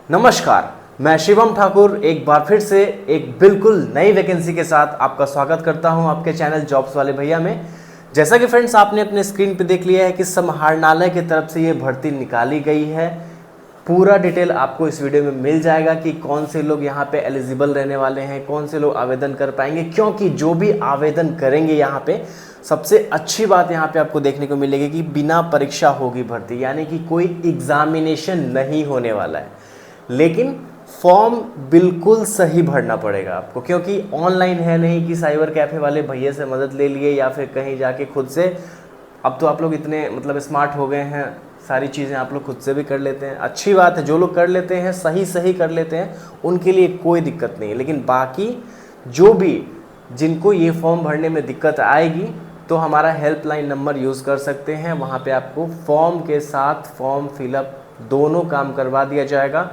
नमस्कार, मैं शिवम ठाकुर एक बार फिर से एक बिल्कुल नई वैकेंसी के साथ आपका स्वागत करता हूं आपके चैनल जॉब्स वाले भैया में। जैसा कि फ्रेंड्स आपने अपने स्क्रीन पे देख लिया है कि समाहरणालय की तरफ से ये भर्ती निकाली गई है। पूरा डिटेल आपको इस वीडियो में मिल जाएगा कि कौन से लोग यहाँ पे एलिजिबल रहने वाले हैं, कौन से लोग आवेदन कर पाएंगे, क्योंकि जो भी आवेदन करेंगे यहाँ पे सबसे अच्छी बात यहाँ पे आपको देखने को मिलेगी कि बिना परीक्षा होगी भर्ती, यानी कि कोई एग्जामिनेशन नहीं होने वाला है। लेकिन फॉर्म बिल्कुल सही भरना पड़ेगा आपको, क्योंकि ऑनलाइन है नहीं कि साइबर कैफे वाले भैया से मदद ले लिए या फिर कहीं जाके खुद से। अब तो आप लोग इतने स्मार्ट हो गए हैं, सारी चीज़ें आप लोग खुद से भी कर लेते हैं। अच्छी बात है, जो लोग कर लेते हैं सही कर लेते हैं उनके लिए कोई दिक्कत नहीं है। लेकिन बाकी जो भी जिनको ये फॉर्म भरने में दिक्कत आएगी तो हमारा हेल्पलाइन नंबर यूज़ कर सकते हैं। वहाँ पे आपको फॉर्म के साथ फॉर्म फिलअप दोनों काम करवा दिया जाएगा,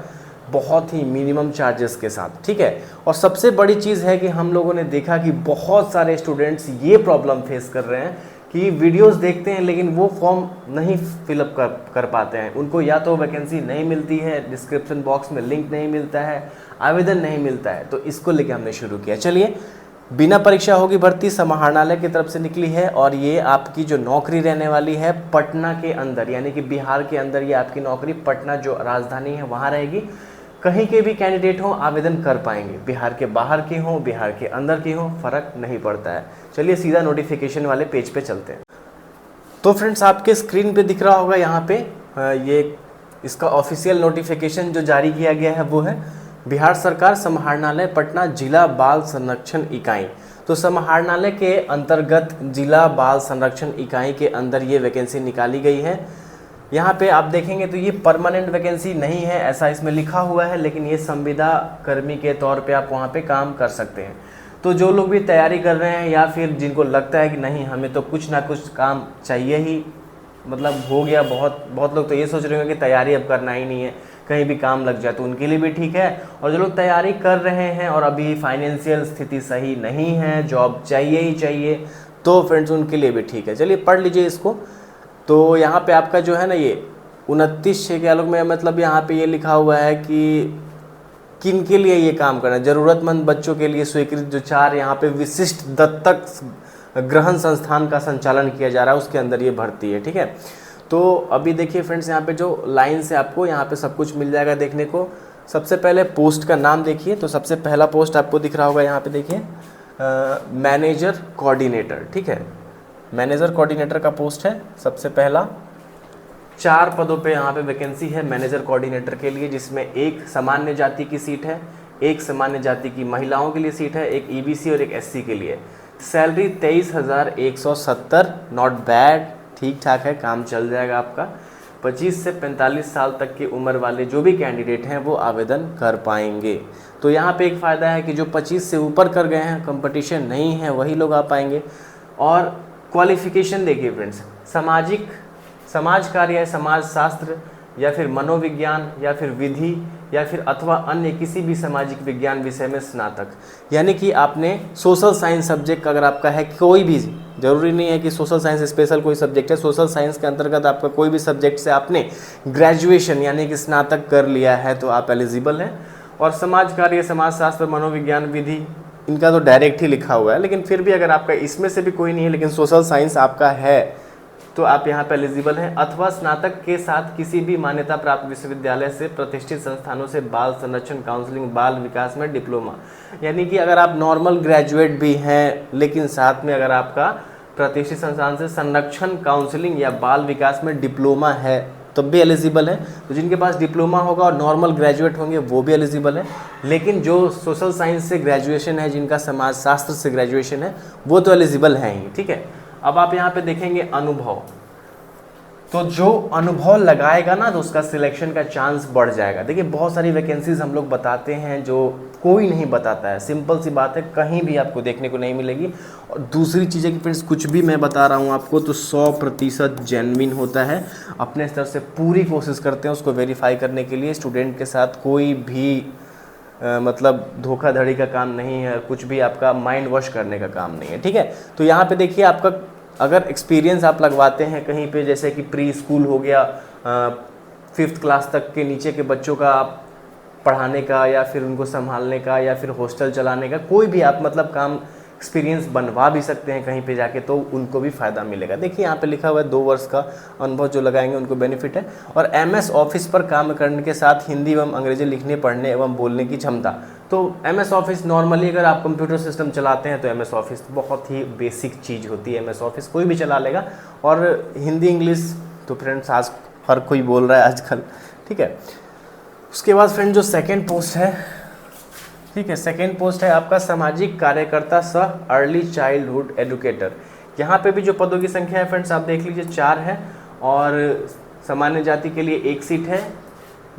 बहुत ही मिनिमम चार्जेस के साथ, ठीक है। और सबसे बड़ी चीज़ है कि हम लोगों ने देखा कि बहुत सारे स्टूडेंट्स ये प्रॉब्लम फेस कर रहे हैं कि वीडियोस देखते हैं लेकिन वो फॉर्म नहीं फिलअप कर पाते हैं। उनको या तो वैकेंसी नहीं मिलती है, डिस्क्रिप्शन बॉक्स में लिंक नहीं मिलता है, आवेदन नहीं मिलता है। तो इसको लेके हमने शुरू किया। चलिए, बिना परीक्षा होगी भर्ती समाहरणालय की तरफ से निकली है और ये आपकी जो नौकरी रहने वाली है पटना के अंदर, यानी कि बिहार के अंदर ये आपकी नौकरी पटना जो राजधानी है वहाँ रहेगी। कहीं के भी कैंडिडेट हों आवेदन कर पाएंगे, बिहार के बाहर के हों बिहार के अंदर के हों, फ़र्क नहीं पड़ता है। चलिए सीधा नोटिफिकेशन वाले पेज पे चलते हैं। तो फ्रेंड्स आपके स्क्रीन पे दिख रहा होगा यहाँ पे ये इसका ऑफिशियल नोटिफिकेशन जो जारी किया गया है वो है बिहार सरकार समाहरणालय पटना जिला बाल संरक्षण इकाई। तो समाहरणालय के अंतर्गत जिला बाल संरक्षण इकाई के अंदर ये वैकेंसी निकाली गई है। यहाँ पे आप देखेंगे तो ये परमानेंट वैकेंसी नहीं है ऐसा इसमें लिखा हुआ है, लेकिन ये संविदा कर्मी के तौर पे आप वहाँ पे काम कर सकते हैं। तो जो लोग भी तैयारी कर रहे हैं या फिर जिनको लगता है कि नहीं हमें तो कुछ ना कुछ काम चाहिए ही, हो गया, बहुत लोग तो ये सोच रहे होंगे कि तैयारी अब करना ही नहीं है, कहीं भी काम लग जाए, तो उनके लिए भी ठीक है। और जो लोग तैयारी कर रहे हैं और अभी फाइनेंशियल स्थिति सही नहीं है, जॉब चाहिए ही चाहिए, तो फ्रेंड्स उनके लिए भी ठीक है। चलिए पढ़ लीजिए इसको। तो यहाँ पे आपका जो है ना ये 29/6 के आलोक में यहाँ पे ये लिखा हुआ है कि किन के लिए ये काम करना है। ज़रूरतमंद बच्चों के लिए स्वीकृत जो 4 यहाँ पे विशिष्ट दत्तक ग्रहण संस्थान का संचालन किया जा रहा है उसके अंदर ये भर्ती है, ठीक है। तो अभी देखिए फ्रेंड्स, यहाँ पे जो लाइन से आपको यहाँ पे सब कुछ मिल जाएगा देखने को। सबसे पहले पोस्ट का नाम देखिए, तो सबसे पहला पोस्ट आपको दिख रहा होगा यहाँ पे देखिए, मैनेजर कोऑर्डिनेटर, ठीक है। मैनेजर कोऑर्डिनेटर का पोस्ट है सबसे पहला। 4 पदों पे यहाँ पे वैकेंसी है मैनेजर कोऑर्डिनेटर के लिए, जिसमें एक सामान्य जाति की सीट है, एक सामान्य जाति की महिलाओं के लिए सीट है, एक ईबीसी और एक एससी के लिए। सैलरी 23,170, नॉट बैड, ठीक ठाक है, काम चल जाएगा आपका। 25 से 45 साल तक की उम्र वाले जो भी कैंडिडेट हैं वो आवेदन कर पाएंगे। तो यहाँ पे एक फ़ायदा है कि जो 25 से ऊपर कर गए हैं, कंपटीशन नहीं है, वही लोग आ पाएंगे। और क्वालिफिकेशन देखिए फ्रेंड्स, समाज कार्य या समाज शास्त्र या फिर मनोविज्ञान या फिर विधि या फिर अथवा अन्य किसी भी सामाजिक विज्ञान विषय में स्नातक, यानी कि आपने सोशल साइंस सब्जेक्ट अगर आपका है, कोई भी, जरूरी नहीं है कि सोशल साइंस स्पेशल कोई सब्जेक्ट है, सोशल साइंस के अंतर्गत आपका कोई भी सब्जेक्ट से आपने ग्रेजुएशन यानी कि स्नातक कर लिया है तो आप एलिजिबल हैं। और समाज कार्य, समाज शास्त्र, मनोविज्ञान, विधि, इनका तो डायरेक्ट ही लिखा हुआ है, लेकिन फिर भी अगर आपका इसमें से भी कोई नहीं है लेकिन सोशल साइंस आपका है तो आप यहाँ पे एलिजिबल हैं। अथवा स्नातक के साथ किसी भी मान्यता प्राप्त विश्वविद्यालय से, प्रतिष्ठित संस्थानों से बाल संरक्षण काउंसलिंग बाल विकास में डिप्लोमा, यानी कि अगर आप नॉर्मल ग्रेजुएट भी हैं लेकिन साथ में अगर आपका प्रतिष्ठित संस्थान से संरक्षण काउंसलिंग या बाल विकास में डिप्लोमा है तब भी एलिजिबल है। तो जिनके पास डिप्लोमा होगा और नॉर्मल ग्रेजुएट होंगे वो भी एलिजिबल है, लेकिन जो सोशल साइंस से ग्रेजुएशन है, जिनका समाज शास्त्र से ग्रेजुएशन है, वो तो एलिजिबल है ही, ठीक है। अब आप यहाँ पे देखेंगे अनुभव, तो जो अनुभव लगाएगा ना तो उसका सिलेक्शन का चांस बढ़ जाएगा। देखिए बहुत सारी वैकेंसीज हम लोग बताते हैं जो कोई नहीं बताता है, सिंपल सी बात है, कहीं भी आपको देखने को नहीं मिलेगी। और दूसरी चीज़ है कि फ्रेंड्स कुछ भी मैं बता रहा हूँ आपको तो 100% जेन्युइन होता है। अपने स्तर से पूरी कोशिश करते हैं उसको वेरीफाई करने के लिए। स्टूडेंट के साथ कोई भी धोखाधड़ी का काम नहीं है, कुछ भी आपका माइंड वॉश करने का काम नहीं है, ठीक है। तो यहाँ पे देखिए आपका अगर एक्सपीरियंस आप लगवाते हैं कहीं पे, जैसे कि प्री स्कूल हो गया, 5th क्लास तक के नीचे के बच्चों का आप पढ़ाने का या फिर उनको संभालने का या फिर हॉस्टल चलाने का, कोई भी आप मतलब काम एक्सपीरियंस बनवा भी सकते हैं कहीं पे जाके, तो उनको भी फ़ायदा मिलेगा। देखिए यहाँ पे लिखा हुआ है 2 वर्ष का अनुभव जो लगाएंगे उनको बेनिफिट है। और MS ऑफिस पर काम करने के साथ हिंदी एवं अंग्रेजी लिखने पढ़ने एवं बोलने की क्षमता। तो MS ऑफिस नॉर्मली अगर आप कंप्यूटर सिस्टम चलाते हैं तो MS ऑफिस बहुत ही बेसिक चीज़ होती है, MS ऑफिस कोई भी चला लेगा। और हिंदी इंग्लिश तो फ्रेंड्स आज हर कोई बोल रहा है आजकल, ठीक है। उसके बाद फ्रेंड जो सेकेंड पोस्ट है, ठीक है, सेकेंड पोस्ट है आपका सामाजिक कार्यकर्ता सह अर्ली चाइल्डहुड एडुकेटर। यहाँ पे भी जो पदों की संख्या है फ्रेंड्स आप देख लीजिए 4 है, और सामान्य जाति के लिए 1 सीट है,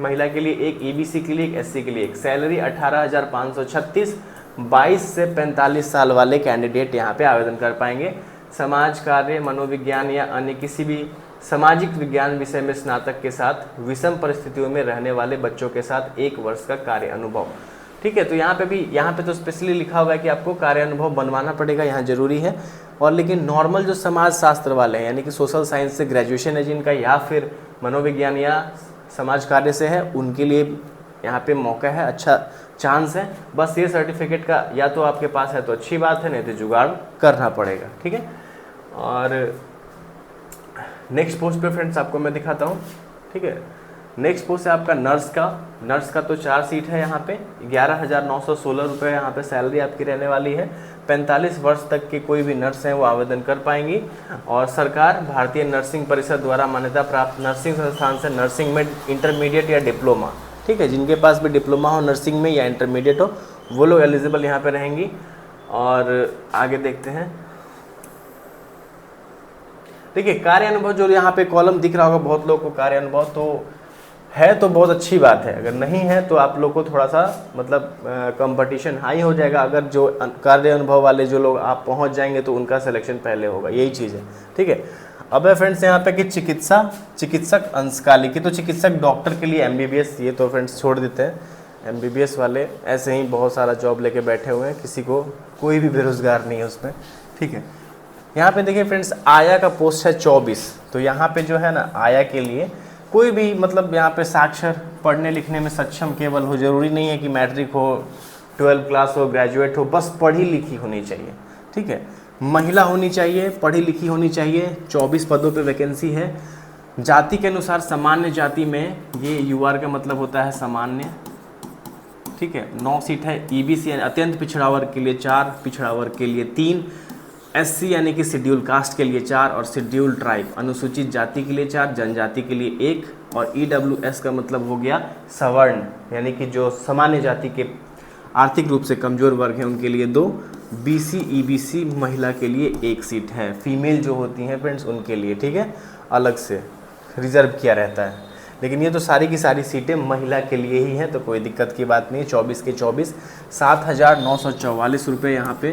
महिला के लिए 1, EBC के लिए 1, SC के लिए 1। सैलरी 18,536। 22 से 45 साल वाले कैंडिडेट यहाँ पे आवेदन कर पाएंगे। समाज कार्य, मनोविज्ञान या अन्य किसी भी सामाजिक विज्ञान विषय में स्नातक के साथ विषम परिस्थितियों में रहने वाले बच्चों के साथ 1 वर्ष का कार्य अनुभव, ठीक है। तो यहाँ पे तो स्पेशली लिखा हुआ है कि आपको कार्य अनुभव बनवाना पड़ेगा, यहाँ जरूरी है। और लेकिन नॉर्मल जो समाज शास्त्र वाले हैं यानी कि सोशल साइंस से ग्रेजुएशन है जिनका, या फिर मनोविज्ञान या समाज कार्य से है, उनके लिए यहाँ पे मौका है, अच्छा चांस है। बस ये सर्टिफिकेट का या तो आपके पास है तो अच्छी बात है, नहीं तो जुगाड़ करना पड़ेगा, ठीक है। और नेक्स्ट पोस्ट पे फ्रेंड्स आपको मैं दिखाता हूँ, ठीक है। नेक्स्ट पोस्ट है आपका नर्स का तो 4 सीट है यहाँ पे। 11,916 रुपये यहाँ पे सैलरी आपकी रहने वाली है। 45 वर्ष तक के कोई भी नर्स हैं वो आवेदन कर पाएंगी। और सरकार भारतीय नर्सिंग परिषद द्वारा मान्यता प्राप्त नर्सिंग संस्थान से नर्सिंग में इंटरमीडिएट या डिप्लोमा, ठीक है, जिनके पास भी डिप्लोमा हो नर्सिंग में या इंटरमीडिएट हो वो लोग एलिजिबल यहाँ पे रहेंगी। और आगे देखते हैं, देखिए कार्य अनुभव जो यहाँ पे कॉलम दिख रहा होगा बहुत लोगों को, कार्य अनुभव तो है तो बहुत अच्छी बात है, अगर नहीं है तो आप लोग को थोड़ा सा मतलब कंपटीशन हाई हो जाएगा। अगर जो कार्य अनुभव वाले जो लोग आप पहुंच जाएंगे तो उनका सिलेक्शन पहले होगा, यही चीज़ है, ठीक है। अब है फ्रेंड्स यहाँ पे कि चिकित्सक अंशकालिकी, तो चिकित्सक डॉक्टर के लिए MBBS, ये तो फ्रेंड्स छोड़ देते हैं। MBBS वाले ऐसे ही बहुत सारा जॉब लेके बैठे हुए हैं, किसी को कोई भी बेरोजगार नहीं है उसमें, ठीक है। यहाँ पे देखिए फ्रेंड्स आया का पोस्ट है 24। तो यहाँ पे जो है ना आया के लिए कोई भी मतलब यहाँ पे साक्षर, पढ़ने लिखने में सक्षम केवल हो, जरूरी नहीं है कि मैट्रिक हो, 12th क्लास हो, ग्रेजुएट हो, बस पढ़ी लिखी होनी चाहिए, ठीक है। महिला होनी चाहिए, पढ़ी लिखी होनी चाहिए। 24 पदों पे वैकेंसी है। जाति के अनुसार सामान्य जाति में, ये UR का मतलब होता है सामान्य, ठीक है। 9 सीट है। EBC यानी अत्यंत पिछड़ा वर्ग के लिए 4, पिछड़ा वर्ग के लिए 3, SC यानी कि शेड्यूल कास्ट के लिए 4 और शेड्यूल ट्राइब अनुसूचित जाति के लिए 4, जनजाति के लिए 1 और EWS का मतलब हो गया सवर्ण यानी कि जो सामान्य जाति के आर्थिक रूप से कमजोर वर्ग हैं उनके लिए 2, BC EBC महिला के लिए 1 सीट है। फीमेल जो होती हैं फ्रेंड्स उनके लिए, ठीक है, अलग से रिजर्व किया रहता है। लेकिन ये तो सारी की सारी सीटें महिला के लिए ही हैं, तो कोई दिक्कत की बात नहीं। 24 के 24, 7,944 रुपये यहाँ पे,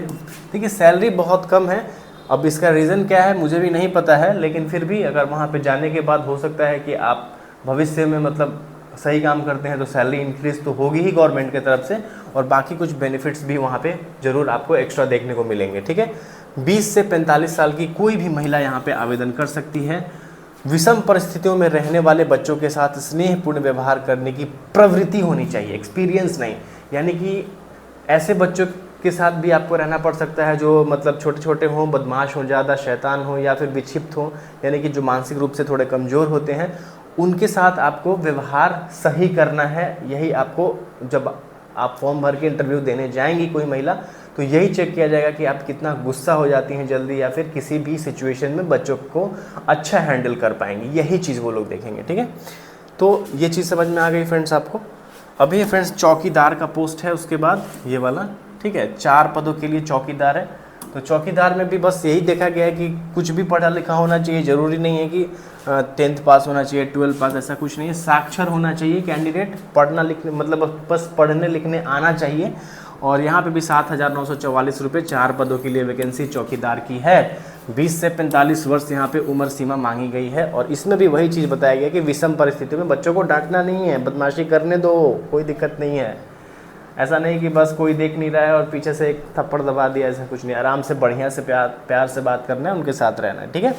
ठीक है। सैलरी बहुत कम है। अब इसका रीज़न क्या है मुझे भी नहीं पता है, लेकिन फिर भी अगर वहाँ पे जाने के बाद हो सकता है कि आप भविष्य में मतलब सही काम करते हैं तो सैलरी इंक्रीज़ तो होगी ही गवर्नमेंट की तरफ से, और बाकी कुछ बेनिफिट्स भी वहाँ पे ज़रूर आपको एक्स्ट्रा देखने को मिलेंगे, ठीक है। 20 से 45 साल की कोई भी महिला यहाँ पे आवेदन कर सकती है। विषम परिस्थितियों में रहने वाले बच्चों के साथ स्नेहपूर्ण व्यवहार करने की प्रवृत्ति होनी चाहिए, एक्सपीरियंस नहीं। यानी कि ऐसे बच्चों के साथ भी आपको रहना पड़ सकता है जो मतलब छोटे छोटे हों, बदमाश हों, ज़्यादा शैतान हों या फिर विक्षिप्त हों, यानी कि जो मानसिक रूप से थोड़े कमज़ोर होते हैं, उनके साथ आपको व्यवहार सही करना है। यही आपको जब आप फॉर्म भर के इंटरव्यू देने जाएंगी कोई महिला, तो यही चेक किया जाएगा कि आप कितना गुस्सा हो जाती हैं जल्दी, या फिर किसी भी सिचुएशन में बच्चों को अच्छा हैंडल कर पाएंगी, यही चीज़ वो लोग देखेंगे, ठीक है। तो ये चीज़ समझ में आ गई फ्रेंड्स आपको। अभी फ्रेंड्स चौकीदार का पोस्ट है, उसके बाद ये वाला, ठीक है। 4 पदों के लिए चौकीदार है। तो चौकीदार में भी बस यही देखा गया है कि कुछ भी पढ़ा लिखा होना चाहिए, ज़रूरी नहीं है कि 10th पास होना चाहिए, 12 पास, ऐसा कुछ नहीं है। साक्षर होना चाहिए कैंडिडेट, पढ़ना लिखने मतलब बस पढ़ने लिखने आना चाहिए। और यहाँ पे भी 7,944 रुपये 4 पदों के लिए वैकेंसी चौकीदार की है। 20 से 45 वर्ष यहाँ पे उम्र सीमा मांगी गई है। और इसमें भी वही चीज़ बताया गया कि विषम परिस्थितियों में बच्चों को डांटना नहीं है, बदमाशी करने दो, कोई दिक्कत नहीं है। ऐसा नहीं कि बस कोई देख नहीं रहा है और पीछे से एक थप्पड़ दबा दिया, ऐसा कुछ नहीं। आराम से बढ़िया से प्यार से बात करना है, उनके साथ रहना है, ठीक है।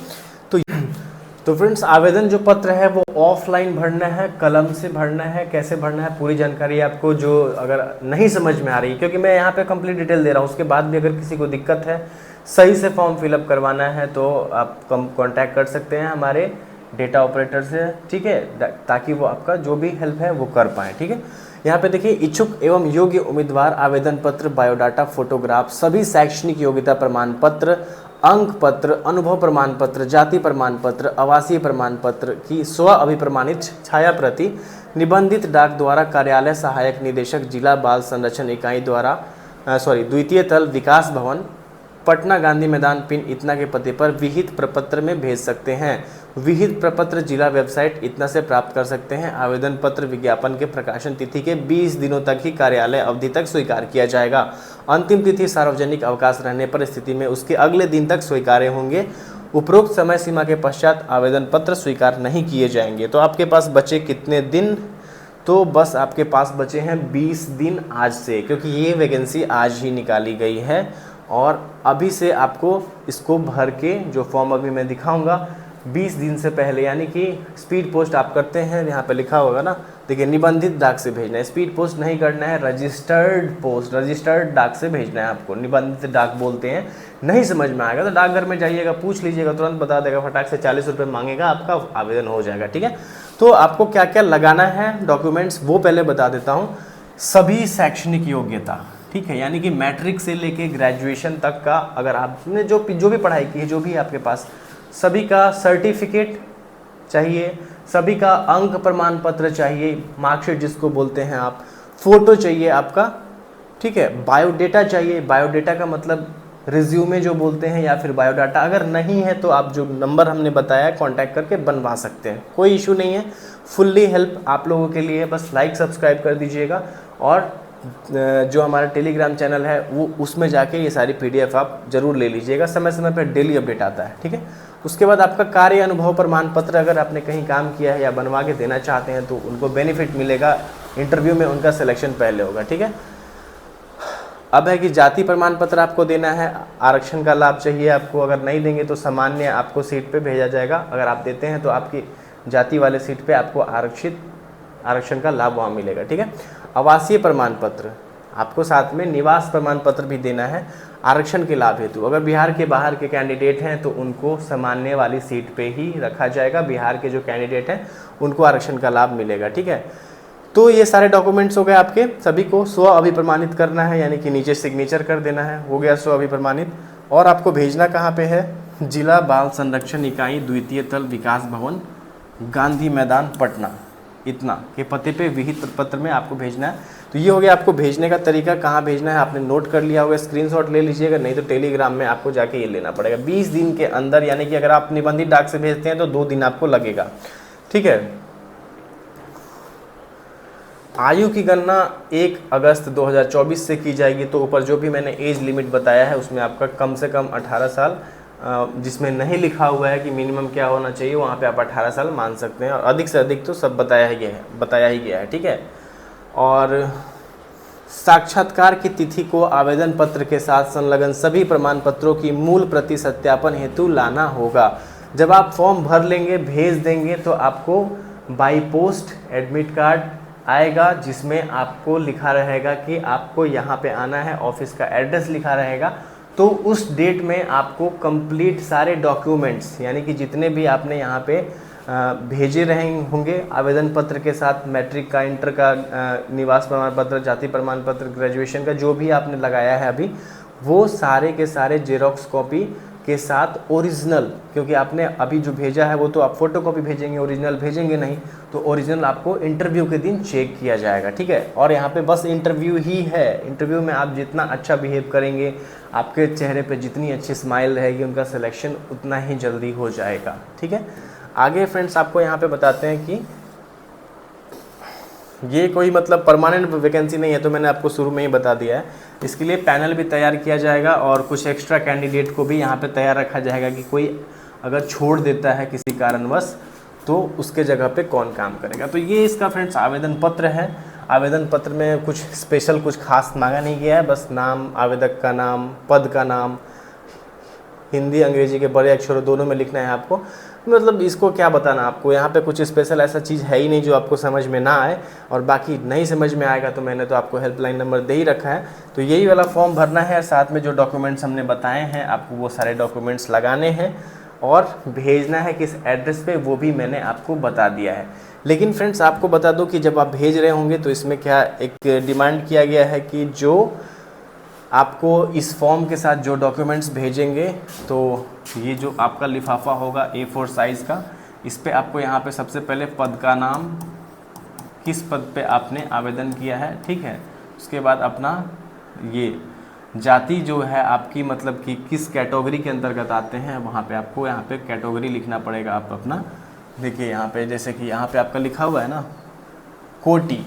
तो फ्रेंड्स आवेदन जो पत्र है वो ऑफलाइन भरना है, कलम से भरना है, कैसे भरना है पूरी जानकारी आपको जो अगर नहीं समझ में आ रही, क्योंकि मैं यहाँ पे कंप्लीट डिटेल दे रहा हूँ, उसके बाद भी अगर किसी को दिक्कत है सही से फॉर्म फिलअप करवाना है तो आप कांटेक्ट कर सकते हैं हमारे डेटा ऑपरेटर से, ठीक है, ताकि वो आपका जो भी हेल्प है वो कर पाए, ठीक है। यहाँ पे देखिए इच्छुक एवं योग्य उम्मीदवार आवेदन पत्र, बायोडाटा, फोटोग्राफ, सभी शैक्षणिक योग्यता प्रमाण पत्र, अंक पत्र, अनुभव प्रमाण पत्र, जाति प्रमाण पत्र, आवासीय प्रमाण पत्र की स्व अभिप्रमाणित छाया प्रति निबंधित डाक द्वारा कार्यालय सहायक निदेशक जिला बाल संरक्षण इकाई द्वारा द्वितीय तल विकास भवन पटना गांधी मैदान पिन इतना के पते पर विहित प्रपत्र में भेज सकते हैं। विहित प्रपत्र जिला वेबसाइट इतना से प्राप्त कर सकते हैं। आवेदन पत्र विज्ञापन के प्रकाशन तिथि के 20 दिनों तक ही कार्यालय अवधि तक स्वीकार किया जाएगा। अंतिम तिथि सार्वजनिक अवकाश रहने पर स्थिति में उसके अगले दिन तक स्वीकार्य होंगे। उपरोक्त समय सीमा के पश्चात आवेदन पत्र स्वीकार नहीं किए जाएंगे। तो आपके पास बचे कितने दिन? तो बस आपके पास बचे हैं 20 दिन आज से, क्योंकि ये वैकेंसी आज ही निकाली गई है और अभी से आपको इसको भर के जो फॉर्म अभी मैं दिखाऊंगा 20 दिन से पहले, यानी कि स्पीड पोस्ट आप करते हैं, यहाँ पे लिखा होगा ना, देखिए निबंधित डाक से भेजना है, स्पीड पोस्ट नहीं करना है, रजिस्टर्ड पोस्ट, रजिस्टर्ड डाक से भेजना है आपको। निबंधित डाक बोलते हैं, नहीं समझ में आएगा तो डाकघर में जाइएगा, पूछ लीजिएगा, तुरंत बता देगा, फटाक से 40 रुपये मांगेगा, आपका आवेदन हो जाएगा, ठीक है। तो आपको क्या क्या लगाना है डॉक्यूमेंट्स वो पहले बता देता हूँ। सभी शैक्षणिक योग्यता, ठीक है, यानी कि मैट्रिक से लेके ग्रेजुएशन तक का अगर आपने जो भी पढ़ाई की है, जो भी आपके पास, सभी का सर्टिफिकेट चाहिए, सभी का अंक प्रमाण पत्र चाहिए, मार्कशीट जिसको बोलते हैं आप, फोटो चाहिए आपका, ठीक है, बायोडेटा चाहिए। बायोडेटा का मतलब रिज्यूमे जो बोलते हैं या फिर बायोडाटा। अगर नहीं है तो आप जो नंबर हमने बताया कांटेक्ट करके बनवा सकते हैं, कोई इशू नहीं है, फुल्ली हेल्प आप लोगों के लिए। बस लाइक सब्सक्राइब कर दीजिएगा और जो हमारा टेलीग्राम चैनल है वो उसमें जाके ये सारी PDF आप जरूर ले लीजिएगा, समय समय पर डेली अपडेट आता है, ठीक है। उसके बाद आपका कार्य अनुभव प्रमाण पत्र, अगर आपने कहीं काम किया है या बनवा के देना चाहते हैं तो उनको बेनिफिट मिलेगा, इंटरव्यू में उनका सिलेक्शन पहले होगा, ठीक है। अब है कि जाति प्रमाण पत्र आपको देना है, आरक्षण का लाभ चाहिए आपको, अगर नहीं देंगे तो सामान्य आपको सीट पे भेजा जाएगा, अगर आप देते हैं तो आपकी जाति वाले सीट पे आपको आरक्षण का लाभ वहाँ मिलेगा, ठीक है। आवासीय प्रमाण पत्र आपको साथ में निवास प्रमाण पत्र भी देना है आरक्षण के लाभ हेतु। अगर बिहार के बाहर के कैंडिडेट हैं तो उनको सामान्य वाली सीट पे ही रखा जाएगा, बिहार के जो कैंडिडेट हैं उनको आरक्षण का लाभ मिलेगा, ठीक है। तो ये सारे डॉक्यूमेंट्स हो गए आपके, सभी को स्व अभिप्रमाणित करना है, यानी कि नीचे सिग्नेचर कर देना है, हो गया स्व अभिप्रमाणित। और आपको भेजना कहाँ पे है? जिला बाल संरक्षण इकाई द्वितीय तल विकास भवन गांधी मैदान पटना इतना के पते पे विहित पत्र में आपको भेजना है। तो ये हो गया आपको भेजने का तरीका, कहाँ भेजना है आपने नोट कर लिया होगा, स्क्रीनशॉट ले लीजिएगा, नहीं तो टेलीग्राम में आपको जाके ये लेना पड़ेगा 20 दिन के अंदर, यानी कि अगर आप निबंधित डाक से भेजते हैं तो 2 दिन आपको लगेगा, ठीक है। आयु की गणना 1 अगस्त 2024 से की जाएगी। तो ऊपर जो भी मैंने एज लिमिट बताया है उसमें आपका कम से कम 18 साल, जिसमें नहीं लिखा हुआ है कि मिनिमम क्या होना चाहिए, वहाँ पे आप 18 साल मान सकते हैं, और अधिक से अधिक तो सब बताया ही गया है, ठीक है। और साक्षात्कार की तिथि को आवेदन पत्र के साथ संलग्न सभी प्रमाण पत्रों की मूल प्रति सत्यापन हेतु लाना होगा। जब आप फॉर्म भर लेंगे, भेज देंगे, तो आपको बाई पोस्ट एडमिट कार्ड आएगा, जिसमें आपको लिखा रहेगा कि आपको यहाँ पे आना है, ऑफिस का एड्रेस लिखा रहेगा। तो उस डेट में आपको कंप्लीट सारे डॉक्यूमेंट्स, यानी कि जितने भी आपने यहाँ पे भेजे रहे होंगे आवेदन पत्र के साथ, मैट्रिक का, इंटर का, निवास प्रमाण पत्र, जाति प्रमाण पत्र, ग्रेजुएशन का जो भी आपने लगाया है अभी, वो सारे के सारे जेरोक्स कॉपी के साथ ओरिजिनल, क्योंकि आपने अभी जो भेजा है वो तो आप फोटो कॉपी भेजेंगे, ओरिजिनल भेजेंगे नहीं, तो ओरिजिनल आपको इंटरव्यू के दिन चेक किया जाएगा, ठीक है। और यहाँ पे बस इंटरव्यू ही है, इंटरव्यू में आप जितना अच्छा बिहेव करेंगे, आपके चेहरे पे जितनी अच्छी स्माइल रहेगी, उनका सिलेक्शन उतना ही जल्दी हो जाएगा, ठीक है। आगे फ्रेंड्स आपको यहाँ पे बताते हैं कि ये कोई मतलब परमानेंट वैकेंसी नहीं है, तो मैंने आपको शुरू में ही बता दिया है। इसके लिए पैनल भी तैयार किया जाएगा और कुछ एक्स्ट्रा कैंडिडेट को भी यहाँ पे तैयार रखा जाएगा कि कोई अगर छोड़ देता है किसी कारणवश तो उसके जगह पे कौन काम करेगा। तो ये इसका फ्रेंड्स आवेदन पत्र है। आवेदन पत्र में कुछ स्पेशल, कुछ खास मांगा नहीं गया है, बस नाम, आवेदक का नाम, पद का नाम, हिंदी अंग्रेजी के बड़े अक्षरों दोनों में लिखना है आपको। मतलब इसको क्या बताना आपको, यहाँ पे कुछ स्पेशल ऐसा चीज़ है ही नहीं जो आपको समझ में ना आए, और बाकी नहीं समझ में आएगा तो मैंने तो आपको हेल्पलाइन नंबर दे ही रखा है। तो यही वाला फॉर्म भरना है, साथ में जो डॉक्यूमेंट्स हमने बताए हैं आपको वो सारे डॉक्यूमेंट्स लगाने हैं और भेजना है किस एड्रेस पे वो भी मैंने आपको बता दिया है। लेकिन फ्रेंड्स आपको बता दूं कि जब आप भेज रहे होंगे तो इसमें क्या एक डिमांड किया गया है कि जो आपको इस फॉर्म के साथ जो डॉक्यूमेंट्स भेजेंगे, तो ये जो आपका लिफाफा होगा A4 साइज़ का, इस पे आपको यहाँ पे सबसे पहले पद का नाम, किस पद पे आपने आवेदन किया है, ठीक है। उसके बाद अपना ये जाति जो है आपकी, मतलब कि किस कैटेगरी के अंतर्गत आते हैं, वहाँ पे आपको यहाँ पे कैटेगरी लिखना पड़ेगा। आप अपना देखिए यहाँ पे, जैसे कि यहाँ पे आपका लिखा हुआ है ना कोटी,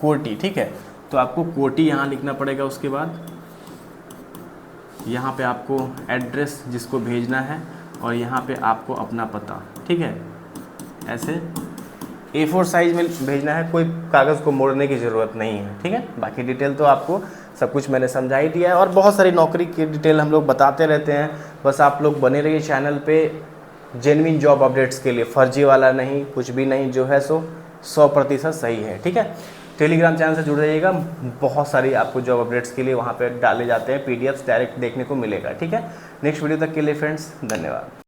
कोटी, ठीक है। तो आपको कोटी यहाँ लिखना पड़ेगा। उसके बाद यहाँ पे आपको एड्रेस जिसको भेजना है और यहाँ पे आपको अपना पता, ठीक है। ऐसे A4 साइज़ में भेजना है, कोई कागज़ को मोड़ने की ज़रूरत नहीं है, ठीक है। बाकी डिटेल तो आपको सब कुछ मैंने समझा ही दिया है, और बहुत सारी नौकरी की डिटेल हम लोग बताते रहते हैं। बस आप लोग बने रहिए चैनल पे जेन्युइन जॉब अपडेट्स के लिए, फर्जी वाला नहीं, कुछ भी नहीं, जो है सो 100% सही है, ठीक है। टेलीग्राम चैनल से जुड़ जाइएगा, बहुत सारी आपको जॉब अपडेट्स के लिए वहाँ पे डाले जाते हैं PDFs, डायरेक्ट देखने को मिलेगा, ठीक है। नेक्स्ट वीडियो तक के लिए फ्रेंड्स धन्यवाद।